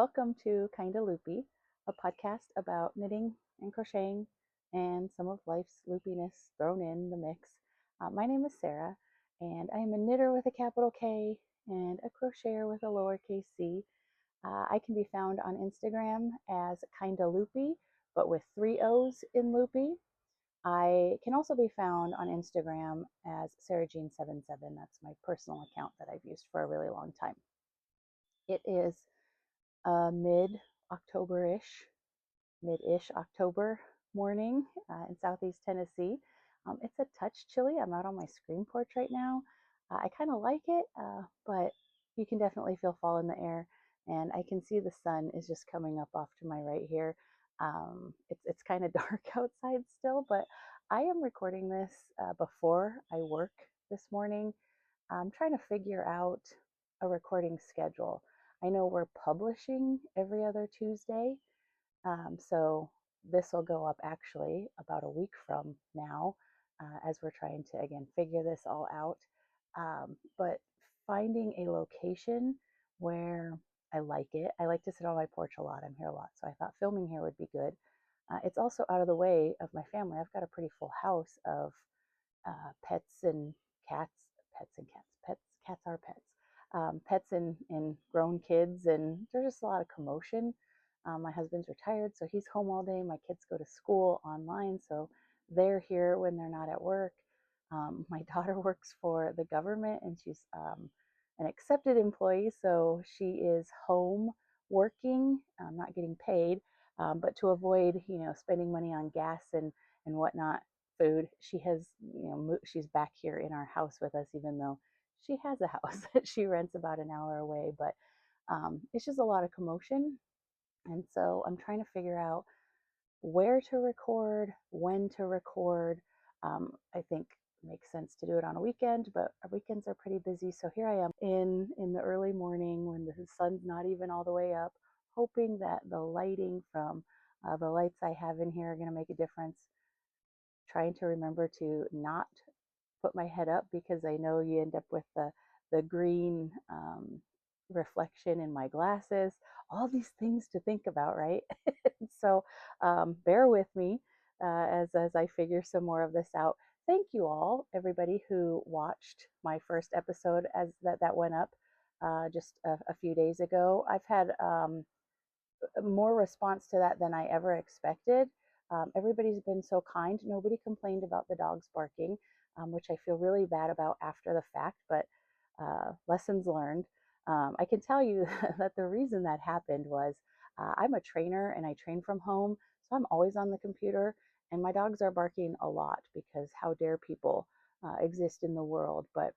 Welcome to Kinda Loopy, a podcast about knitting and crocheting and some of life's loopiness thrown in the mix. My name is Sarah, and I am a knitter with a capital K and a crocheter with a lowercase c. I can be found on Instagram as Kinda Loopy, but with 3 O's in Loopy. I can also be found on Instagram as SarahJean77. That's my personal account that I've used for a really long time. It is mid-ish October morning in southeast Tennessee. It's a touch chilly. I'm out on my screen porch right now. I kind of like it, but you can definitely feel fall in the air, and I can see the sun is just coming up off to my right here. It's kind of dark outside still, but I am recording this before I work this morning. I'm trying to figure out a recording schedule. I know we're publishing every other Tuesday, so this will go up actually about a week from now as we're trying to, again, figure this all out. But finding a location where I like it. I like to sit on my porch a lot. I'm here a lot, so I thought filming here would be good. It's also out of the way of my family. I've got a pretty full house of pets and cats, cats are pets, pets and grown kids, and there's just a lot of commotion. My husband's retired, so he's home all day. My kids go to school online, so they're here when they're not at work. My daughter works for the government, and she's an accepted employee, so she is home working, not getting paid, but to avoid, spending money on gas and whatnot, food, she has, she's back here in our house with us, even though she has a house that she rents about an hour away. But it's just a lot of commotion. And so I'm trying to figure out where to record, when to record. I think it makes sense to do it on a weekend, but our weekends are pretty busy. So here I am in the early morning when the sun's not even all the way up, hoping that the lighting from the lights I have in here are going to make a difference. Trying to remember to not put my head up because I know you end up with the green reflection in my glasses. All these things to think about, right? So bear with me as I figure some more of this out. Thank you all, everybody who watched my first episode as that went up just a few days ago. I've had more response to that than I ever expected. Everybody's been so kind. Nobody complained about the dogs barking, which I feel really bad about after the fact, but lessons learned. I can tell you that the reason that happened was I'm a trainer and I train from home, so I'm always on the computer, and my dogs are barking a lot because how dare people exist in the world. But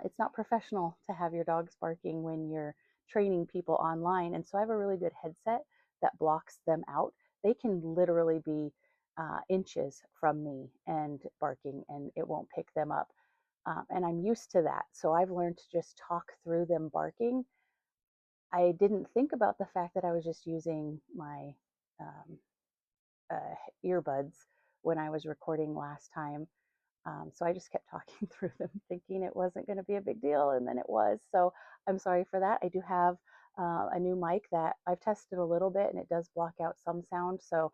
it's not professional to have your dogs barking when you're training people online. And so I have a really good headset that blocks them out. They can literally be inches from me and barking, and it won't pick them up. And I'm used to that. So I've learned to just talk through them barking. I didn't think about the fact that I was just using my um, earbuds when I was recording last time. So I just kept talking through them, thinking it wasn't going to be a big deal, and then it was. So I'm sorry for that. I do have a new mic that I've tested a little bit, and it does block out some sound. So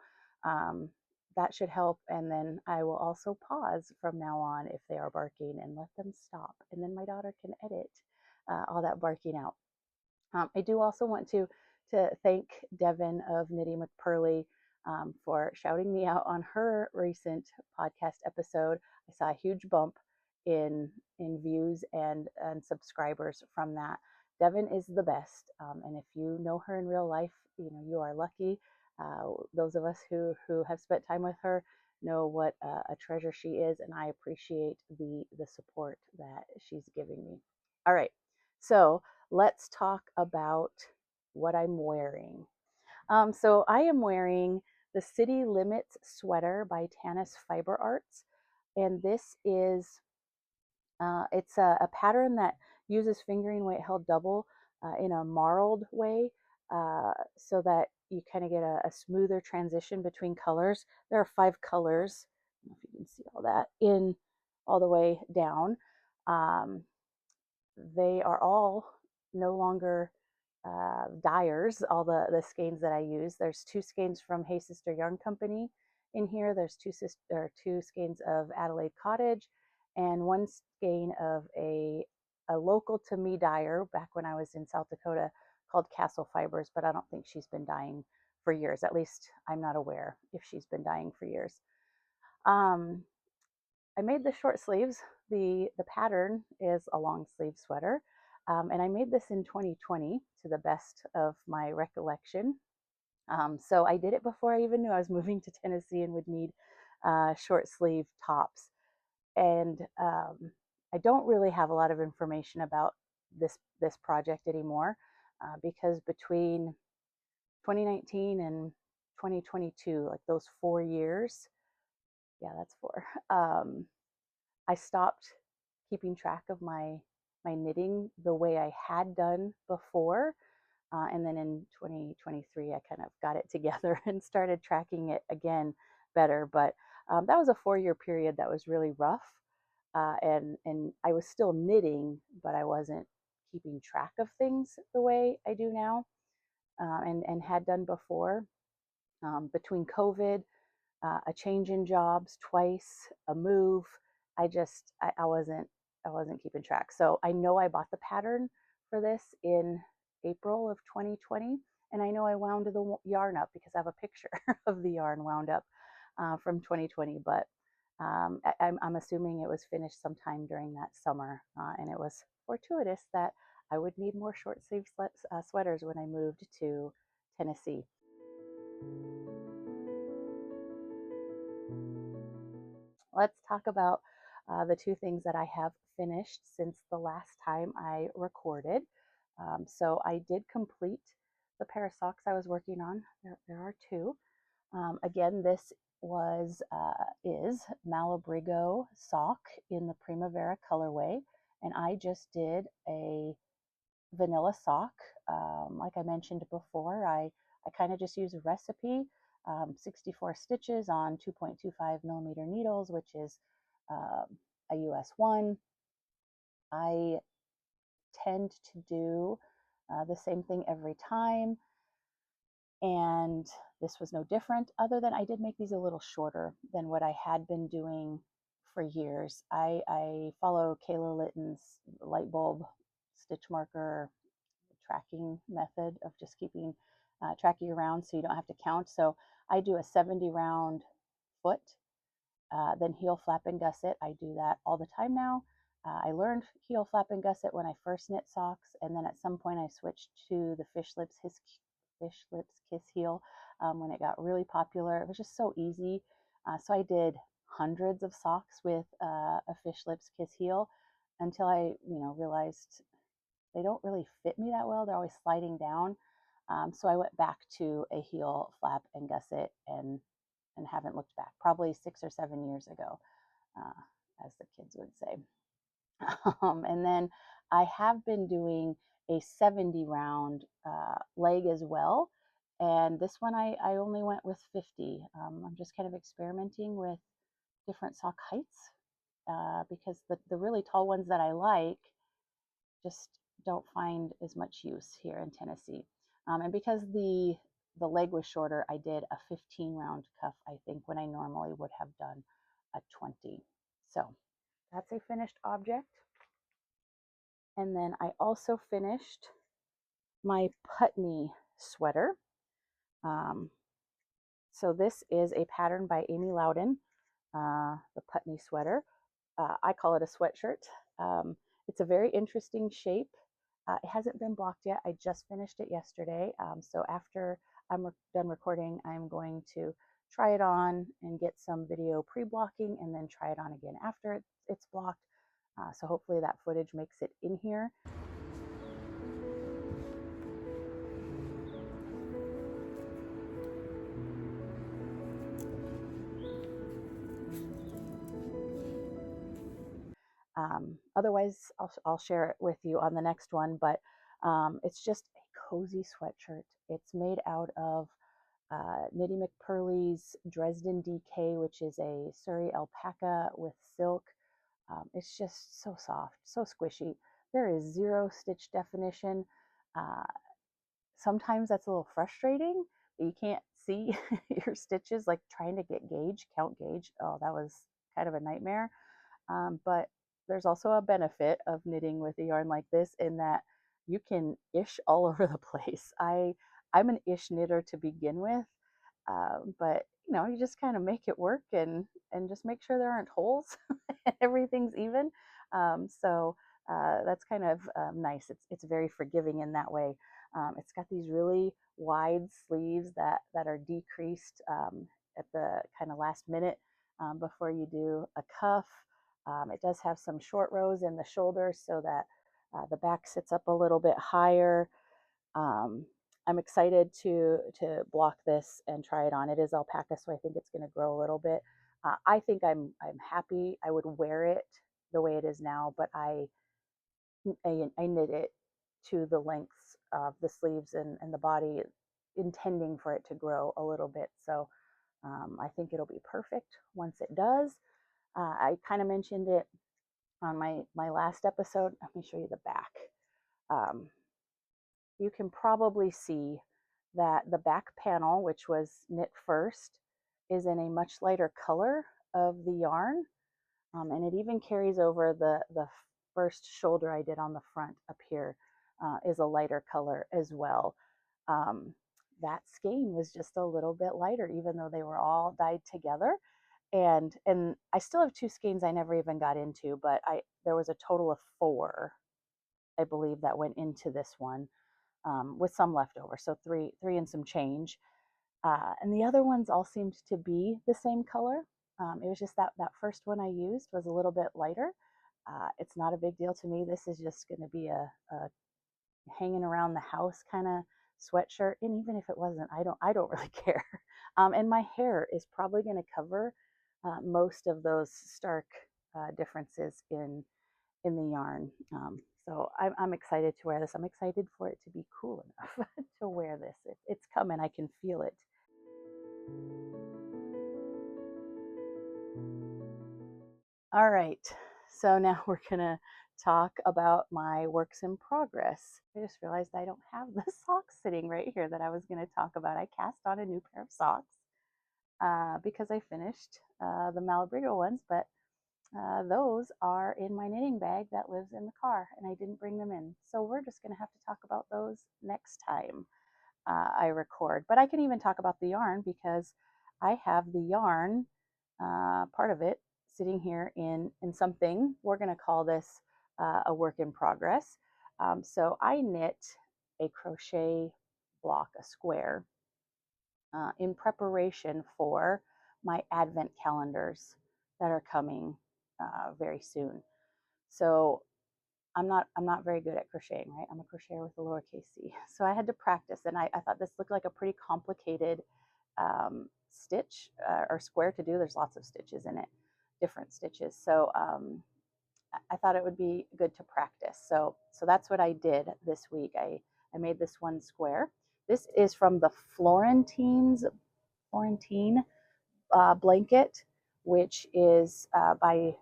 that should help. And then I will also pause from now on if they are barking and let them stop. And then my daughter can edit all that barking out. I do also want to thank Devin of Knitty McPurly for shouting me out on her recent podcast episode. I saw a huge bump in views and subscribers from that. Devin is the best, and if you know her in real life, you are lucky. Those of us who have spent time with her know what a treasure she is, and I appreciate the support that she's giving me. All right, so let's talk about what I'm wearing. So I am wearing the City Limits sweater by Tanis Fiber Arts, and this is it's a pattern that uses fingering weight held double in a marled way, so that you kind of get a smoother transition between colors. There are 5 colors. I don't know if you can see all that in all the way down. They are all no longer dyers, all the skeins that I use. There's 2 skeins from Hey Sister Yarn Company in here. There's 2 skeins of Adelaide Cottage, and 1 skein of a local to me dyer back when I was in South Dakota called Castle Fibers, but I don't think she's been dyeing for years. At least I'm not aware if she's been dyeing for years. I made the short sleeves. The pattern is a long sleeve sweater, and I made this in 2020 to the best of my recollection. So I did it before I even knew I was moving to Tennessee and would need short sleeve tops. And I don't really have a lot of information about this project anymore, because between 2019 and 2022, like those 4 years, yeah, that's 4. I stopped keeping track of my knitting the way I had done before. And then in 2023, I kind of got it together and started tracking it again better. But that was a 4-year period that was really rough. And I was still knitting, but I wasn't keeping track of things the way I do now, and had done before. Between COVID, a change in jobs twice, a move. I wasn't keeping track. So I know I bought the pattern for this in April of 2020, and I know I wound the yarn up because I have a picture of the yarn wound up from 2020. But I'm assuming it was finished sometime during that summer, and it was fortuitous that I would need more short sleeve sweaters when I moved to Tennessee. Let's talk about the 2 things that I have finished since the last time I recorded. So I did complete the pair of socks I was working on. There are 2. Again, this is Malabrigo Sock in the Primavera colorway, and I just did a vanilla sock. Like I mentioned before, I kind of just use a recipe, 64 stitches on 2.25 millimeter needles, which is a US 1. I tend to do the same thing every time, and this was no different, other than I did make these a little shorter than what I had been doing for years. I follow Kayla Litton's light bulb stitch marker tracking method of just keeping tracking around so you don't have to count. So I do a 70 round foot, then heel, flap, and gusset. I do that all the time now. I learned heel, flap, and gusset when I first knit socks, and then at some point I switched to the fish lips kiss heel when it got really popular. It was just so easy. So I did hundreds of socks with a fish lips kiss heel until I realized they don't really fit me that well. They're always sliding down. So I went back to a heel, flap, and gusset, and haven't looked back. Probably 6 or 7 years ago, as the kids would say. And then I have been doing a 70 round leg as well. And this one I only went with 50. I'm just kind of experimenting with different sock heights, because the really tall ones that I like just don't find as much use here in Tennessee. And because the leg was shorter, I did a 15 round cuff, I think, when I normally would have done a 20. So that's a finished object. And then I also finished my Putney sweater. So this is a pattern by Amy Lowden, the Putney sweater. I call it a sweatshirt. It's a very interesting shape. It hasn't been blocked yet. I just finished it yesterday. So after I'm done recording, I'm going to try it on and get some video pre-blocking, and then try it on again after it's blocked. So hopefully that footage makes it in here. Otherwise, I'll share it with you on the next one, but it's just a cozy sweatshirt. It's made out of Knitty McPurly's Dresden DK, which is a Surrey alpaca with silk. It's just so soft, so squishy. There is 0 stitch definition. sometimes that's a little frustrating. You can't see your stitches, like trying to count gauge. Oh, that was kind of a nightmare. But there's also a benefit of knitting with a yarn like this in that you can ish all over the place. I'm an ish knitter to begin with, but you just kind of make it work and just make sure there aren't holes and everything's even. So that's kind of nice. It's very forgiving in that way. It's got these really wide sleeves that are decreased at the kind of last minute before you do a cuff. It does have some short rows in the shoulders so that the back sits up a little bit higher. I'm excited to block this and try it on. It is alpaca, so I think it's going to grow a little bit. I think I'm happy. I would wear it the way it is now, but I knit it to the lengths of the sleeves and the body, intending for it to grow a little bit. So I think it'll be perfect once it does. I kind of mentioned it on my last episode. Let me show you the back. You can probably see that the back panel, which was knit first, is in a much lighter color of the yarn. And it even carries over the first shoulder I did on the front up here is a lighter color as well. That skein was just a little bit lighter, even though they were all dyed together. And I still have 2 skeins I never even got into, but there was a total of 4, I believe, that went into this one, with some leftover. So three and some change. And the other ones all seemed to be the same color. It was just that first one I used was a little bit lighter. It's not a big deal to me. This is just going to be a hanging around the house kind of sweatshirt. And even if it wasn't, I don't really care. And my hair is probably going to cover most of those stark differences in the yarn. So I'm excited to wear this. I'm excited for it to be cool enough to wear this. It's coming. I can feel it. All right. So now we're going to talk about my works in progress. I just realized I don't have the socks sitting right here that I was going to talk about. I cast on a new pair of socks because I finished the Malabrigo ones, but those are in my knitting bag that lives in the car, and I didn't bring them in. So we're just going to have to talk about those next time I record. But I can even talk about the yarn because I have the yarn, part of it, sitting here in something. We're going to call this a work in progress. So I knit a crochet block, a square, in preparation for my advent calendars that are coming very soon. So I'm not very good at crocheting, right? I'm a crocheter with a lowercase c. So I had to practice, and I thought this looked like a pretty complicated stitch or square to do. There's lots of stitches in it, different stitches. So I thought it would be good to practice. So that's what I did this week. I made this one square. This is from the Florentine blanket, which is by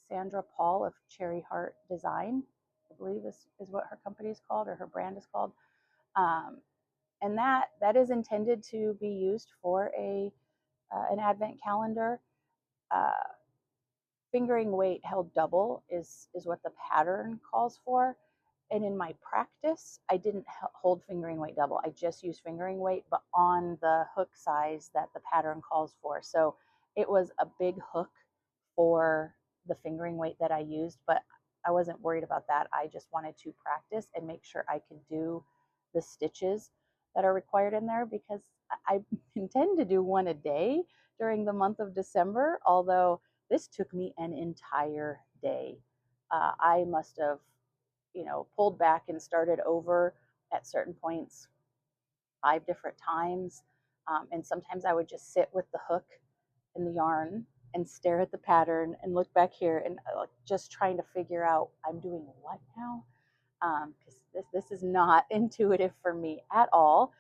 Sandra Paul of Cherry Heart Design, I believe is what her company is called, or her brand is called. And that is intended to be used for an advent calendar. Fingering weight held double is what the pattern calls for. And in my practice, I didn't hold fingering weight double. I just used fingering weight, but on the hook size that the pattern calls for. So it was a big hook for the fingering weight that I used, but I wasn't worried about that. I just wanted to practice and make sure I could do the stitches that are required in there, because I intend to do one a day during the month of December, although this took me an entire day. I must have pulled back and started over at certain points 5 different times. And sometimes I would just sit with the hook in the yarn and stare at the pattern and look back here and just trying to figure out, I'm doing what now? Because this is not intuitive for me at all.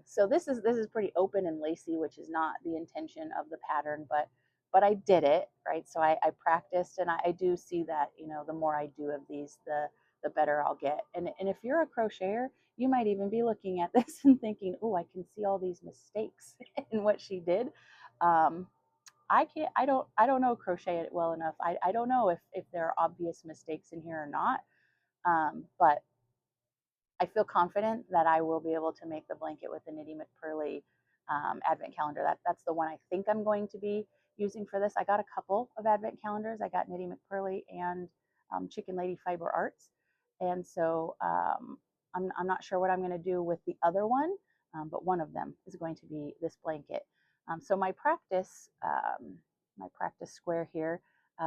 So this is pretty open and lacy, which is not the intention of the pattern, but I did it, right? So I practiced, and I do see that, the more I do of these, the better I'll get. And if you're a crocheter, you might even be looking at this and thinking, oh, I can see all these mistakes in what she did. I don't know crochet it well enough. I don't know if there are obvious mistakes in here or not. But I feel confident that I will be able to make the blanket with the Knitty McPurly advent calendar. That's the one I think I'm going to be using for this. I got a couple of advent calendars. I got Knitty McPurly and Chicken Lady Fiber Arts. And so I'm not sure what I'm going to do with the other one, but one of them is going to be this blanket. So my practice square here,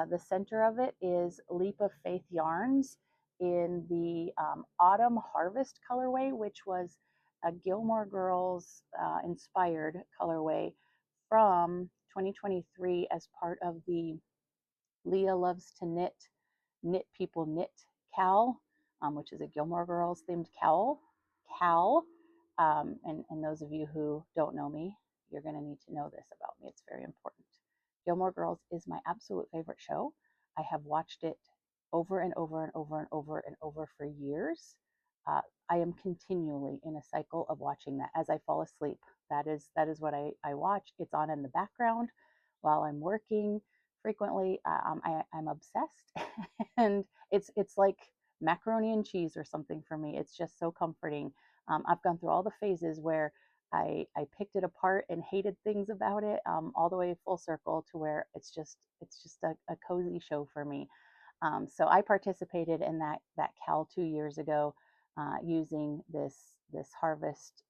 the center of it is Leap of Faith yarns in the Autumn Harvest colorway, which was a Gilmore Girls inspired colorway from 2023 as part of the Leah Loves to Knit, Knit People Knit cowl, which is a Gilmore Girls themed cowl. And those of you who don't know me, you're going to need to know this about me. It's very important. Gilmore Girls is my absolute favorite show. I have watched it over and over and over and over and over for years. I am continually in a cycle of watching that as I fall asleep. That is what I watch. It's on in the background while I'm working. Frequently, I'm obsessed, and it's like macaroni and cheese or something for me. It's just so comforting. I've gone through all the phases where I picked it apart and hated things about it, all the way full circle to where it's just a cozy show for me. So I participated in that CAL 2 years ago using this Harvest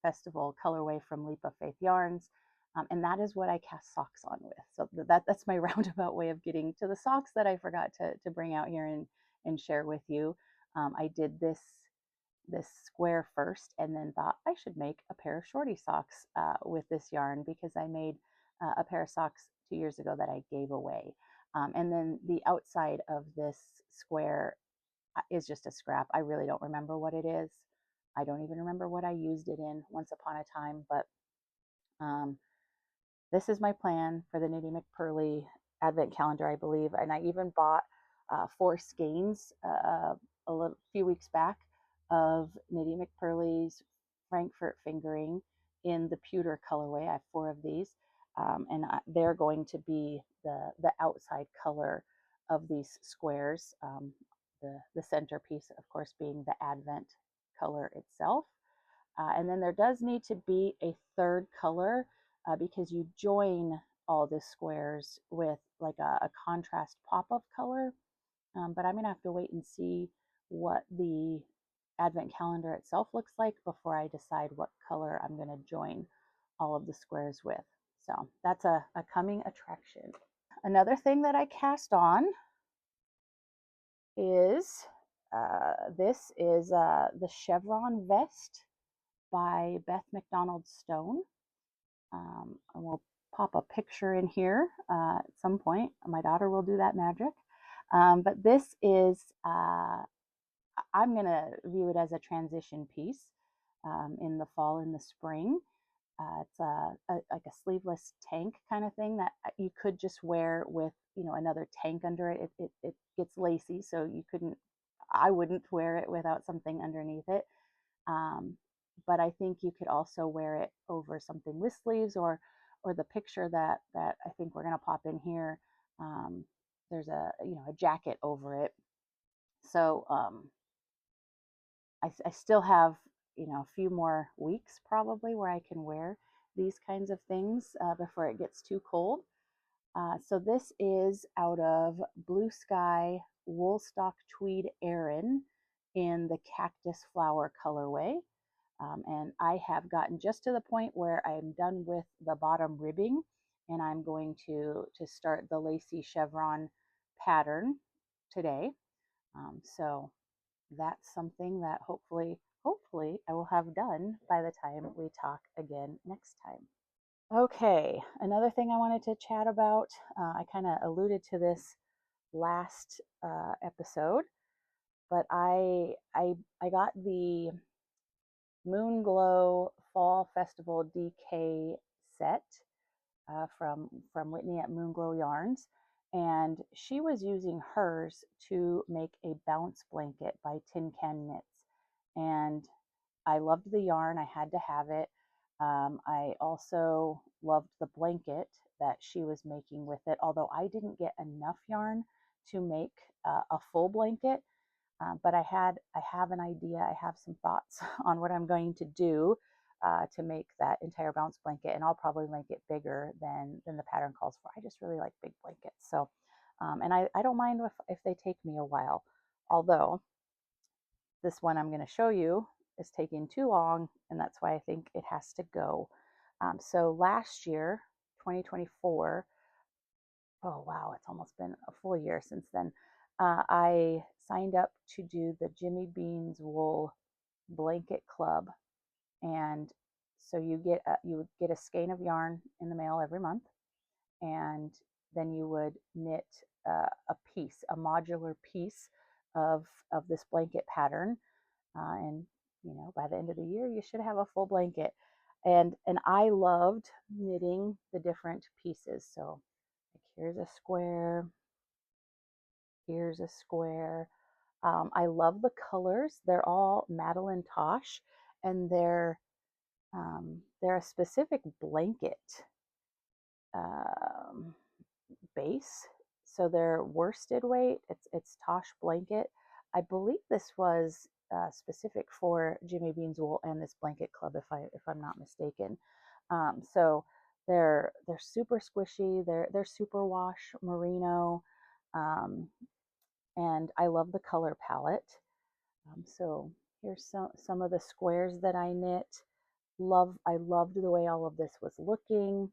Festival colorway from Leap of Faith Yarns. And that is what I cast socks on with. So that's my roundabout way of getting to the socks that I forgot to bring out here and share with you. I did this square first and then thought I should make a pair of shorty socks with this yarn because I made a pair of socks 2 years ago that I gave away. And then the outside of this square is just a scrap. I really don't remember what it is. I don't even remember what I used it in once upon a time, but this is my plan for the Knitty McPurly advent calendar, I believe. And I even bought 4 skeins a few weeks back of Knitty McPurly's Frankfurt fingering in the pewter colorway. I have 4 of these, and they're going to be the outside color of these squares. The centerpiece, of course, being the advent color itself. And then there does need to be a third color because you join all the squares with like a contrast pop-up color. But I'm going to have to wait and see what the advent calendar itself looks like before I decide what color I'm going to join all of the squares with. So that's a coming attraction. Another thing that I cast on is this is the Chevron vest by Beth MacDonald Stone. And we'll pop a picture in here at some point. My daughter will do that magic. But this is, I'm going to view it as a transition piece in the fall and the spring. It's like a sleeveless tank kind of thing that you could just wear with, another tank under it. It gets lacy, so I wouldn't wear it without something underneath it. But I think you could also wear it over something with sleeves or the picture that I think we're going to pop in here. There's a jacket over it. So I still have a few more weeks probably where I can wear these kinds of things before it gets too cold. So this is out of Blue Sky Woolstok Tweed Aran in the Cactus Flower colorway. And I have gotten just to the point where I'm done with the bottom ribbing and I'm going to start the lacy chevron pattern today. So that's something that hopefully I will have done by the time we talk again next time. Okay, another thing I wanted to chat about, I kind of alluded to this last episode, but I got the Moon Glow Fall Festival DK set from Whitney at Moon Glow Yarns, and she was using hers to make a bounce blanket by Tin Can Knits. And I loved the yarn, I had to have it. I also loved the blanket that she was making with it, although I didn't get enough yarn to make a full blanket. But I have an idea, I have some thoughts on what I'm going to do to make that entire bounce blanket, and I'll probably make it bigger than the pattern calls for. I just really like big blankets. So, and I don't mind if they take me a while, although this one I'm going to show you is taking too long, and that's why I think it has to go. So last year, 2024, oh wow, it's almost been a full year since then. I signed up to do the Jimmy Beans Wool Blanket Club, and so you would get a skein of yarn in the mail every month, and then you would knit a piece, a modular piece of this blanket pattern, and by the end of the year you should have a full blanket. And I loved knitting the different pieces. So like here's a square, here's a square. I love the colors. They're all Madeline Tosh, and they're a specific blanket um, base. So they're worsted weight. It's Tosh blanket. I believe this was specific for Jimmy Beans Wool and this blanket club, if I'm not mistaken. So they're super squishy. They're super wash merino, and I love the color palette. So here's some of the squares that I knit. I loved the way all of this was looking.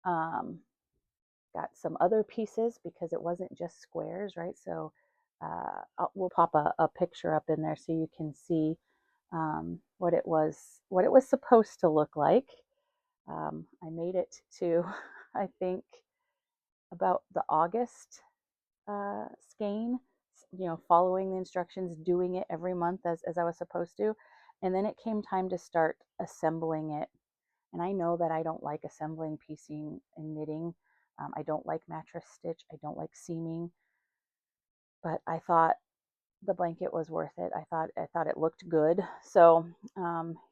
Got some other pieces because it wasn't just squares, right? So we'll pop a picture up in there so you can see what it was supposed to look like. I made it to I think about the August skein, following the instructions, doing it every month as I was supposed to. And then it came time to start assembling it. And I know that I don't like assembling, piecing, and knitting. I don't like mattress stitch. I don't like seaming. But I thought the blanket was worth it. I thought it looked good. So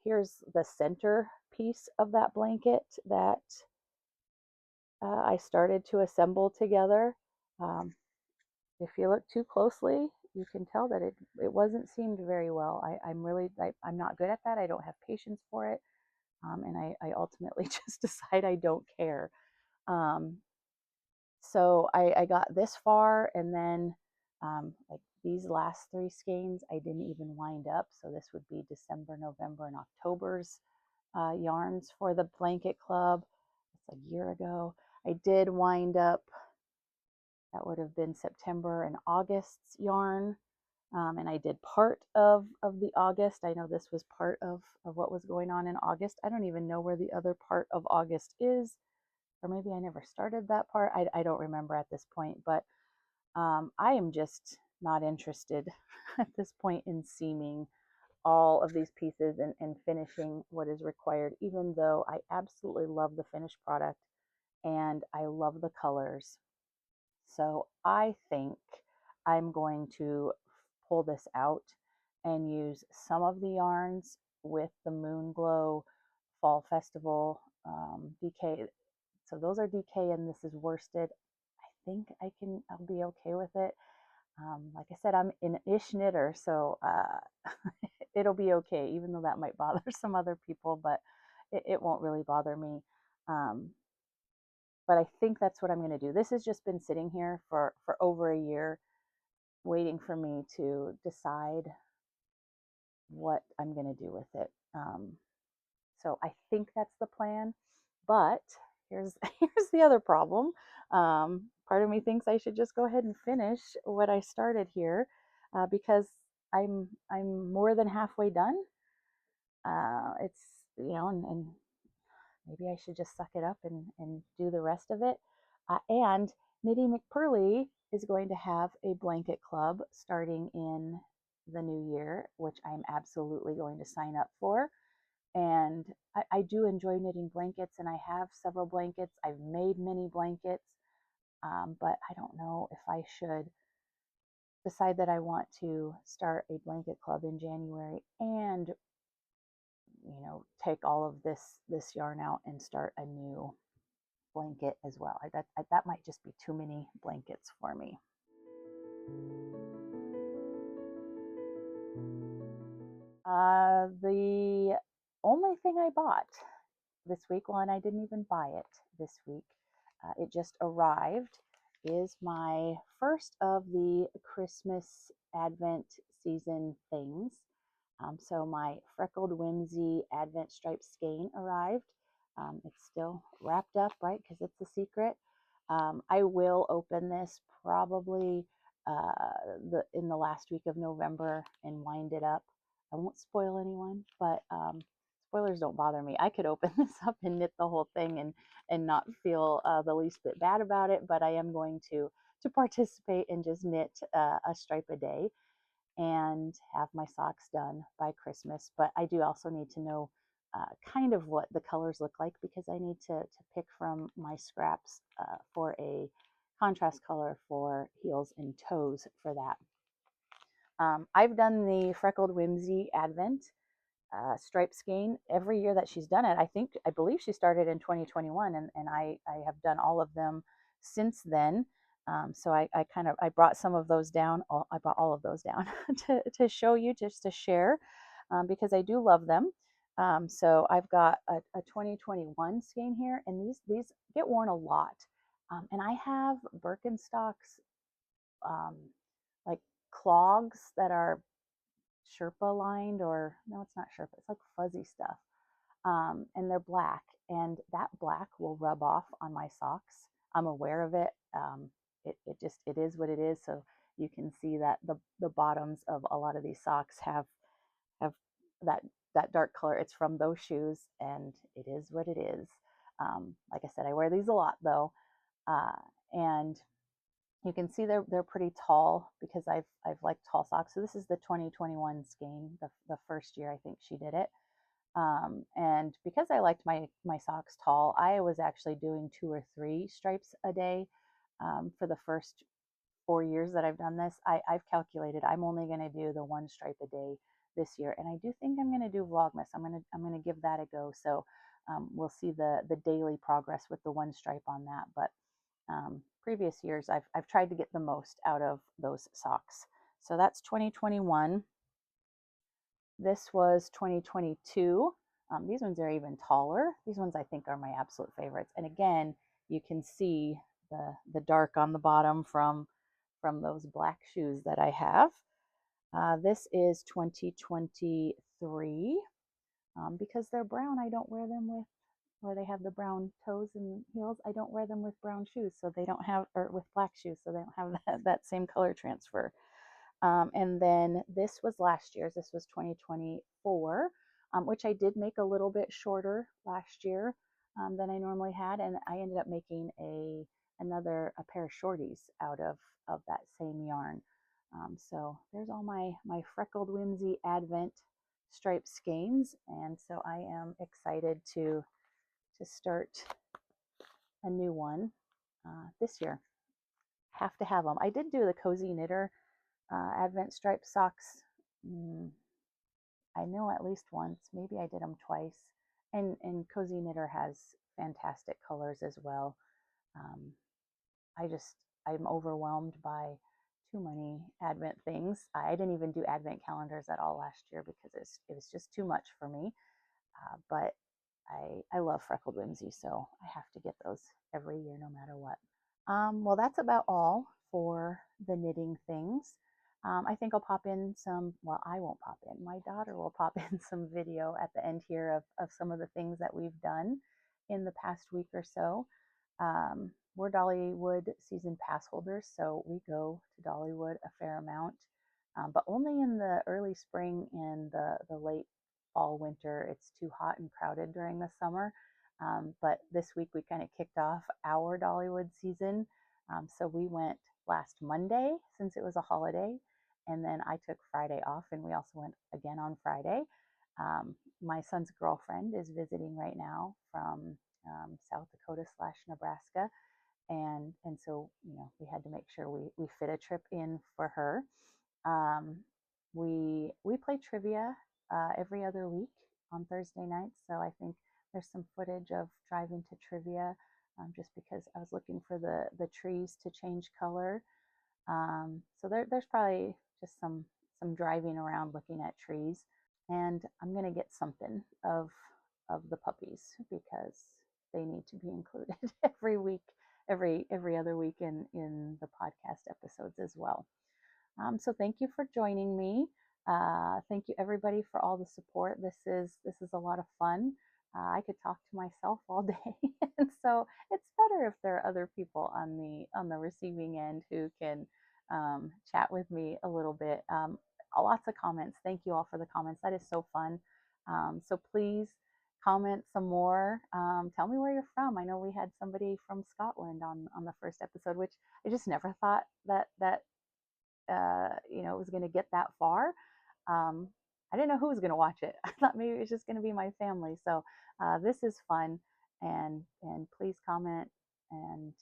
here's the center piece of that blanket that I started to assemble together. Um, if you look too closely, you can tell that it wasn't seamed very well. I'm not good at that. I don't have patience for it. And I ultimately just decide I don't care. So I got this far, and then like these last three skeins I didn't even wind up. So this would be December, November, and October's yarns for the blanket club. It's a year ago. I did wind up, that would have been September and August's yarn. And I did part of the August. I know this was part of what was going on in August. I don't even know where the other part of August is, or maybe I never started that part. I don't remember at this point, but I am just not interested at this point in seaming all of these pieces and finishing what is required, even though I absolutely love the finished product and I love the colors. So I think I'm going to pull this out and use some of the yarns with the Moon Glow Fall Festival DK. So those are DK and this is worsted. I think I'll be okay with it. Like I said, I'm an ish knitter, so it'll be okay, even though that might bother some other people, but it won't really bother me. But I think that's what I'm going to do. This has just been sitting here for over a year, waiting for me to decide what I'm going to do with it. So I think that's the plan. But here's here's the other problem. Part of me thinks I should just go ahead and finish what I started here because I'm more than halfway done. It's and maybe I should just suck it up and do the rest of it. And Knitty McPurly is going to have a blanket club starting in the new year, which I'm absolutely going to sign up for. And I do enjoy knitting blankets, and I have several blankets. I've made many blankets. but I don't know if I should decide that I want to start a blanket club in January and, you know, take all of this yarn out and start a new blanket as well. That might just be too many blankets for me. The only thing I bought this week, well, and I didn't even buy it this week, it just arrived, is my first of the Christmas Advent season things. So my Freckled Whimsy Advent Stripe skein arrived. It's still wrapped up, right, because it's a secret. I will open this probably in the last week of November and wind it up. I won't spoil anyone, but spoilers don't bother me. I could open this up and knit the whole thing and not feel the least bit bad about it, but I am going to participate and just knit a stripe a day and have my socks done by Christmas. But I do also need to know kind of what the colors look like, because I need to pick from my scraps for a contrast color for heels and toes for that. I've done the Freckled Whimsy Advent stripe skein every year that she's done it. I believe she started in 2021, and I have done all of them since then. So I brought some of those down. I brought all of those down to show you, just to share, because I do love them. So I've got a 2021 skein here, and these get worn a lot. And I have Birkenstocks, like clogs that are Sherpa lined, or no, it's not Sherpa, it's like fuzzy stuff. And they're black, and that black will rub off on my socks. I'm aware of it. It is what it is. So you can see that the bottoms of a lot of these socks have that dark color. It's from those shoes, and it is what it is. Like I said, I wear these a lot though, and you can see they're pretty tall, because I've liked tall socks. So this is the 2021 skein, the first year I think she did it. And because I liked my socks tall, I was actually doing 2 or 3 stripes a day for the first 4 years that I've done this. I've calculated I'm only going to do the 1 stripe a day this year, and I do think I'm going to do Vlogmas. I'm going to give that a go. So we'll see the daily progress with the 1 stripe on that. But previous years, I've tried to get the most out of those socks. So that's 2021. This was 2022. These ones are even taller. These ones I think are my absolute favorites. And again, you can see the dark on the bottom from those black shoes that I have. This is 2023. Because they're brown, I don't wear them with, or they have the brown toes and heels, I don't wear them with brown shoes, so they don't have, or with black shoes, so they don't have that same color transfer. And then this was last year's. This was 2024, which I did make a little bit shorter last year than I normally had, and I ended up making a pair of shorties out of that same yarn. So there's all my Freckled Whimsy Advent stripe skeins, and so I am excited to start a new one this year. Have to have them. I did do the Cozy Knitter Advent stripe socks. I know at least once, maybe I did them twice. And Cozy Knitter has fantastic colors as well. I'm overwhelmed by too many Advent things. I didn't even do Advent calendars at all last year because it was just too much for me. But I love Freckled Whimsy, so I have to get those every year no matter what. Well, that's about all for the knitting things. I think I'll pop in some, well, I won't pop in. My daughter will pop in some video at the end here of some of the things that we've done in the past week or so. We're Dollywood season pass holders, so we go to Dollywood a fair amount, but only in the early spring and the late fall, winter. It's too hot and crowded during the summer. But this week we kind of kicked off our Dollywood season. So we went last Monday since it was a holiday, and then I took Friday off, and we also went again on Friday. My son's girlfriend is visiting right now from South Dakota / Nebraska, and so we had to make sure we fit a trip in for her. Um, we play trivia every other week on Thursday nights, so I think there's some footage of driving to trivia, just because I was looking for the trees to change color. So there's probably just some driving around looking at trees, and I'm gonna get something of the puppies because they need to be included every week, every other week in the podcast episodes as well. So thank you for joining me. Thank you everybody for all the support. This is a lot of fun. I could talk to myself all day, and so it's better if there are other people on the receiving end who can chat with me a little bit. Lots of comments. Thank you all for the comments. That is so fun. So please comment some more. Tell me where you're from. I know we had somebody from Scotland on the first episode, which I just never thought that it was going to get that far. I didn't know who was going to watch it. I thought maybe it was just going to be my family. So this is fun, and please comment and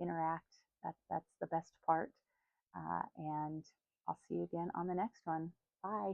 interact. That's the best part. And I'll see you again on the next one. Bye.